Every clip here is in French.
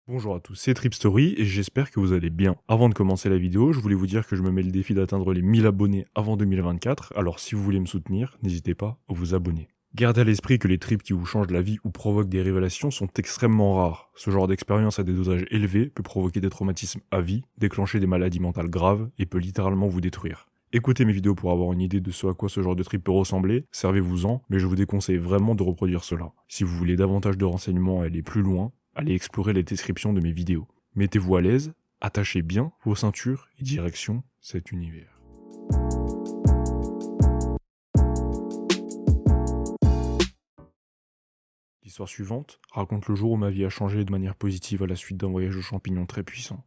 Bonjour à tous, c'est Tripstory et j'espère que vous allez bien. Avant de commencer la vidéo, je voulais vous dire que je me mets le défi d'atteindre les 1000 abonnés avant 2024, alors si vous voulez me soutenir, n'hésitez pas à vous abonner. Gardez à l'esprit que les trips qui vous changent la vie ou provoquent des révélations sont extrêmement rares. Ce genre d'expérience à des dosages élevés peut provoquer des traumatismes à vie, déclencher des maladies mentales graves et peut littéralement vous détruire. Écoutez mes vidéos pour avoir une idée de ce à quoi ce genre de trip peut ressembler, servez-vous-en, mais je vous déconseille vraiment de reproduire cela. Si vous voulez davantage de renseignements et aller plus loin, allez explorer les descriptions de mes vidéos. Mettez-vous à l'aise, attachez bien vos ceintures et direction cet univers. L'histoire suivante raconte le jour où ma vie a changé de manière positive à la suite d'un voyage aux champignons très puissant.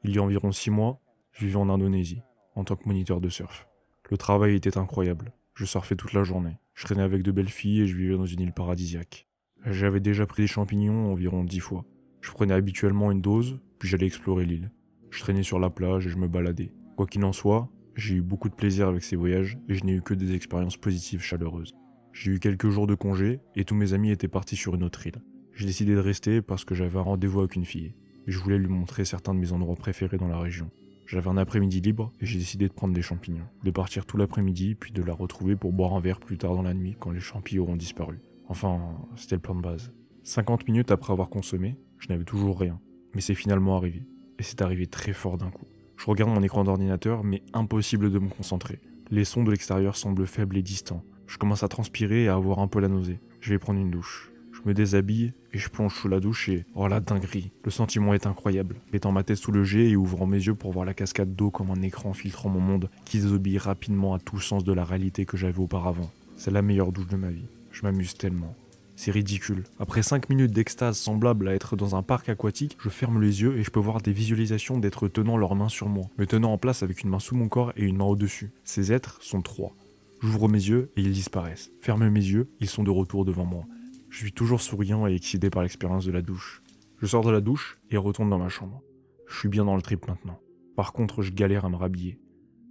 Il y a environ 6 mois, je vivais en Indonésie, en tant que moniteur de surf. Le travail était incroyable, je surfais toute la journée, je traînais avec de belles filles et je vivais dans une île paradisiaque. J'avais déjà pris des champignons environ 10 fois. Je prenais habituellement une dose, puis j'allais explorer l'île. Je traînais sur la plage et je me baladais. Quoi qu'il en soit, j'ai eu beaucoup de plaisir avec ces voyages et je n'ai eu que des expériences positives chaleureuses. J'ai eu quelques jours de congé et tous mes amis étaient partis sur une autre île. J'ai décidé de rester parce que j'avais un rendez-vous avec une fille et je voulais lui montrer certains de mes endroits préférés dans la région. J'avais un après-midi libre et j'ai décidé de prendre des champignons, de partir tout l'après-midi puis de la retrouver pour boire un verre plus tard dans la nuit quand les champis auront disparu. Enfin, c'était le plan de base. 50 minutes après avoir consommé, je n'avais toujours rien. Mais c'est finalement arrivé. Et c'est arrivé très fort d'un coup. Je regarde mon écran d'ordinateur, mais impossible de me concentrer. Les sons de l'extérieur semblent faibles et distants. Je commence à transpirer et à avoir un peu la nausée. Je vais prendre une douche. Je me déshabille et je plonge sous la douche et... oh la dinguerie. Le sentiment est incroyable. Mettant ma tête sous le jet et ouvrant mes yeux pour voir la cascade d'eau comme un écran filtrant mon monde qui désobéit rapidement à tout sens de la réalité que j'avais auparavant. C'est la meilleure douche de ma vie. Je m'amuse tellement. C'est ridicule. Après 5 minutes d'extase semblable à être dans un parc aquatique, je ferme les yeux et je peux voir des visualisations d'êtres tenant leurs mains sur moi, me tenant en place avec une main sous mon corps et une main au-dessus. Ces êtres sont 3. J'ouvre mes yeux et ils disparaissent. Ferme mes yeux, ils sont de retour devant moi. Je suis toujours souriant et excité par l'expérience de la douche. Je sors de la douche et retourne dans ma chambre. Je suis bien dans le trip maintenant. Par contre, je galère à me rhabiller.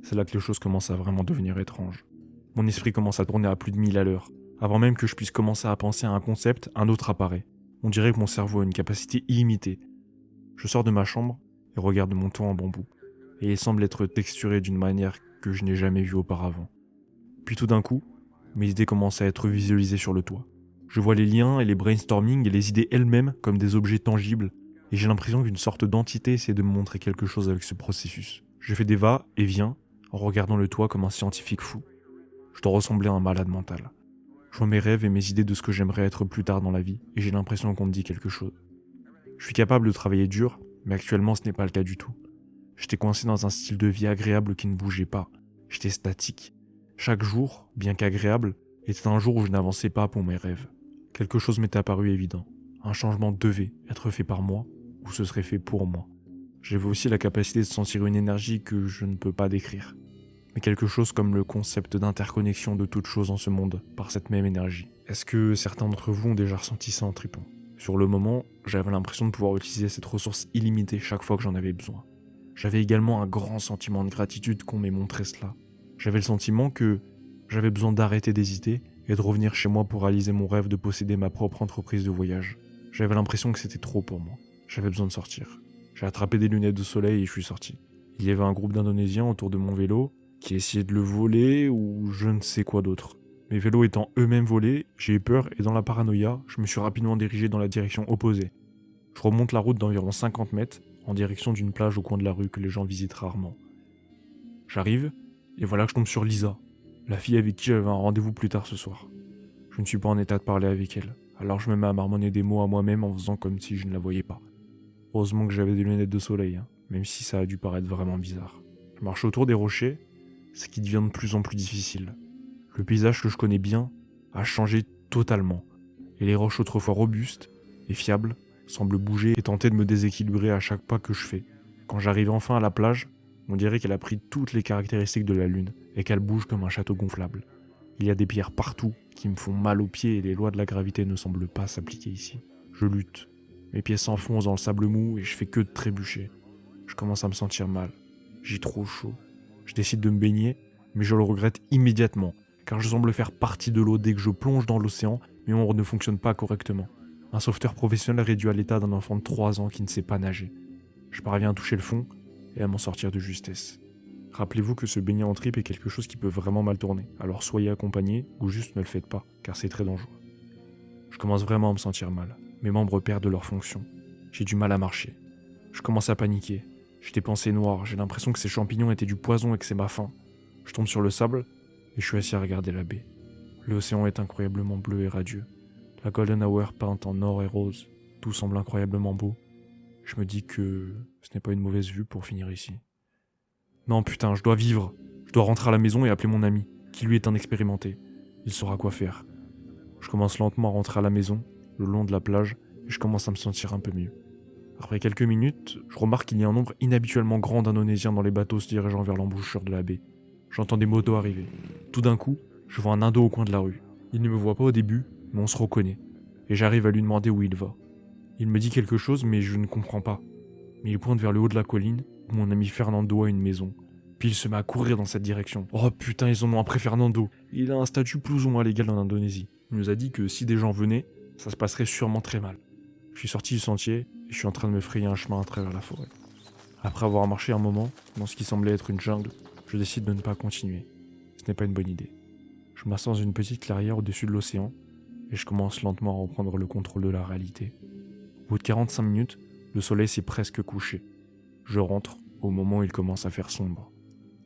C'est là que les choses commencent à vraiment devenir étranges. Mon esprit commence à tourner à plus de 1000 à l'heure. Avant même que je puisse commencer à penser à un concept, un autre apparaît. On dirait que mon cerveau a une capacité illimitée. Je sors de ma chambre et regarde mon toit en bambou. Et il semble être texturé d'une manière que je n'ai jamais vue auparavant. Puis tout d'un coup, mes idées commencent à être visualisées sur le toit. Je vois les liens et les brainstorming et les idées elles-mêmes comme des objets tangibles. Et j'ai l'impression qu'une sorte d'entité essaie de me montrer quelque chose avec ce processus. Je fais des va-et-vient en regardant le toit comme un scientifique fou. Je dois ressembler à un malade mental. Je vois mes rêves et mes idées de ce que j'aimerais être plus tard dans la vie, et j'ai l'impression qu'on me dit quelque chose. Je suis capable de travailler dur, mais actuellement ce n'est pas le cas du tout. J'étais coincé dans un style de vie agréable qui ne bougeait pas. J'étais statique. Chaque jour, bien qu'agréable, était un jour où je n'avançais pas pour mes rêves. Quelque chose m'était apparu évident. Un changement devait être fait par moi, ou ce serait fait pour moi. J'avais aussi la capacité de sentir une énergie que je ne peux pas décrire. Mais quelque chose comme le concept d'interconnexion de toutes choses en ce monde par cette même énergie. Est-ce que certains d'entre vous ont déjà ressenti ça en tripant ? Sur le moment, j'avais l'impression de pouvoir utiliser cette ressource illimitée chaque fois que j'en avais besoin. J'avais également un grand sentiment de gratitude qu'on m'ait montré cela. J'avais le sentiment que j'avais besoin d'arrêter d'hésiter et de revenir chez moi pour réaliser mon rêve de posséder ma propre entreprise de voyage. J'avais l'impression que c'était trop pour moi. J'avais besoin de sortir. J'ai attrapé des lunettes de soleil et je suis sorti. Il y avait un groupe d'Indonésiens autour de mon vélo qui essayaient de le voler ou je ne sais quoi d'autre. Mes vélos étant eux-mêmes volés, j'ai eu peur et dans la paranoïa, je me suis rapidement dirigé dans la direction opposée. Je remonte la route d'environ 50 mètres en direction d'une plage au coin de la rue que les gens visitent rarement. J'arrive et voilà que je tombe sur Lisa, la fille avec qui j'avais un rendez-vous plus tard ce soir. Je ne suis pas en état de parler avec elle, alors je me mets à marmonner des mots à moi-même en faisant comme si je ne la voyais pas. Heureusement que j'avais des lunettes de soleil, même si ça a dû paraître vraiment bizarre. Je marche autour des rochers, ce qui devient de plus en plus difficile. Le paysage que je connais bien a changé totalement, et les roches autrefois robustes et fiables semblent bouger et tenter de me déséquilibrer à chaque pas que je fais. Quand j'arrive enfin à la plage, on dirait qu'elle a pris toutes les caractéristiques de la lune et qu'elle bouge comme un château gonflable. Il y a des pierres partout qui me font mal aux pieds et les lois de la gravité ne semblent pas s'appliquer ici. Je lutte. Mes pieds s'enfoncent dans le sable mou et je fais que de trébucher. Je commence à me sentir mal. J'ai trop chaud. Je décide de me baigner, mais je le regrette immédiatement, car je semble faire partie de l'eau dès que je plonge dans l'océan, mais mon ne fonctionne pas correctement. Un sauveteur professionnel réduit à l'état d'un enfant de 3 ans qui ne sait pas nager. Je parviens à toucher le fond et à m'en sortir de justesse. Rappelez-vous que se baigner en trip est quelque chose qui peut vraiment mal tourner, alors soyez accompagné ou juste ne le faites pas, car c'est très dangereux. Je commence vraiment à me sentir mal. Mes membres perdent leur fonction. J'ai du mal à marcher. Je commence à paniquer. J'ai des pensées noires, j'ai l'impression que ces champignons étaient du poison et que c'est ma faim. Je tombe sur le sable et je suis assis à regarder la baie. L'océan est incroyablement bleu et radieux. La golden hour peinte en or et rose. Tout semble incroyablement beau. Je me dis que ce n'est pas une mauvaise vue pour finir ici. Non putain, je dois vivre. Je dois rentrer à la maison et appeler mon ami, qui lui est un expérimenté. Il saura quoi faire. Je commence lentement à rentrer à la maison, le long de la plage, et je commence à me sentir un peu mieux. Après quelques minutes, je remarque qu'il y a un nombre inhabituellement grand d'Indonésiens dans les bateaux se dirigeant vers l'embouchure de la baie. J'entends des motos arriver. Tout d'un coup, je vois un Indo au coin de la rue. Il ne me voit pas au début, mais on se reconnaît. Et j'arrive à lui demander où il va. Il me dit quelque chose, mais je ne comprends pas. Mais il pointe vers le haut de la colline, où mon ami Fernando a une maison. Puis il se met à courir dans cette direction. Oh putain, ils en ont après Fernando. Il a un statut plus ou moins légal en Indonésie. Il nous a dit que si des gens venaient, ça se passerait sûrement très mal. Je suis sorti du sentier et je suis en train de me frayer un chemin à travers la forêt. Après avoir marché un moment, dans ce qui semblait être une jungle, je décide de ne pas continuer. Ce n'est pas une bonne idée. Je m'assois dans une petite clairière au-dessus de l'océan et je commence lentement à reprendre le contrôle de la réalité. Au bout de 45 minutes, le soleil s'est presque couché. Je rentre au moment où il commence à faire sombre.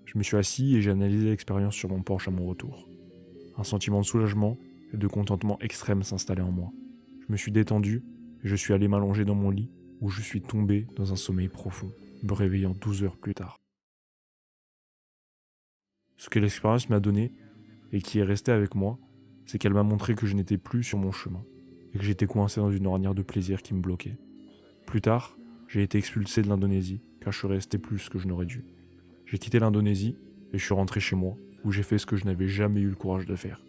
Je me suis assis et j'ai analysé l'expérience sur mon porche à mon retour. Un sentiment de soulagement et de contentement extrême s'installait en moi. Je me suis détendu et je suis allé m'allonger dans mon lit où je suis tombé dans un sommeil profond, me réveillant 12 heures plus tard. Ce que l'expérience m'a donné et qui est resté avec moi, c'est qu'elle m'a montré que je n'étais plus sur mon chemin et que j'étais coincé dans une ornière de plaisir qui me bloquait. Plus tard, j'ai été expulsé de l'Indonésie car je suis resté plus que je n'aurais dû. J'ai quitté l'Indonésie et je suis rentré chez moi où j'ai fait ce que je n'avais jamais eu le courage de faire.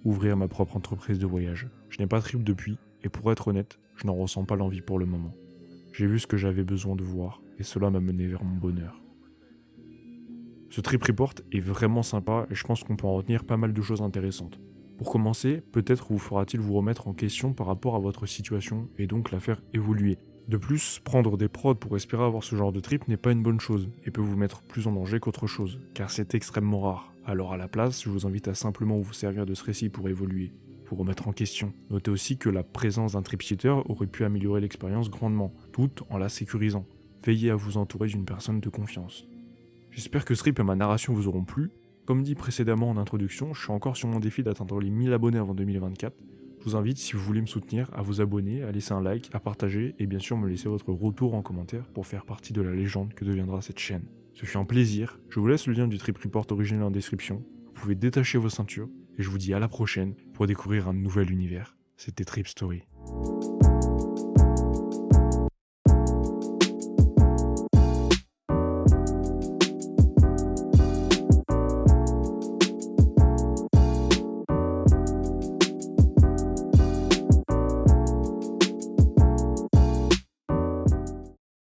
Ouvrir ma propre entreprise de voyage. Je n'ai pas trip depuis et pour être honnête, je n'en ressens pas l'envie pour le moment. J'ai vu ce que j'avais besoin de voir et cela m'a mené vers mon bonheur. Ce trip report est vraiment sympa et je pense qu'on peut en retenir pas mal de choses intéressantes. Pour commencer, peut-être vous fera-t-il vous remettre en question par rapport à votre situation et donc la faire évoluer. De plus, prendre des prods pour espérer avoir ce genre de trip n'est pas une bonne chose et peut vous mettre plus en danger qu'autre chose, car c'est extrêmement rare. Alors à la place, je vous invite à simplement vous servir de ce récit pour évoluer, pour remettre en question. Notez aussi que la présence d'un trip-sitter aurait pu améliorer l'expérience grandement, tout en la sécurisant. Veillez à vous entourer d'une personne de confiance. J'espère que ce trip et ma narration vous auront plu. Comme dit précédemment en introduction, je suis encore sur mon défi d'atteindre les 1000 abonnés avant 2024. Je vous invite, si vous voulez me soutenir, à vous abonner, à laisser un like, à partager et bien sûr me laisser votre retour en commentaire pour faire partie de la légende que deviendra cette chaîne. Ce fut un plaisir, je vous laisse le lien du trip report original en description, vous pouvez détacher vos ceintures et je vous dis à la prochaine pour découvrir un nouvel univers. C'était Trip Story.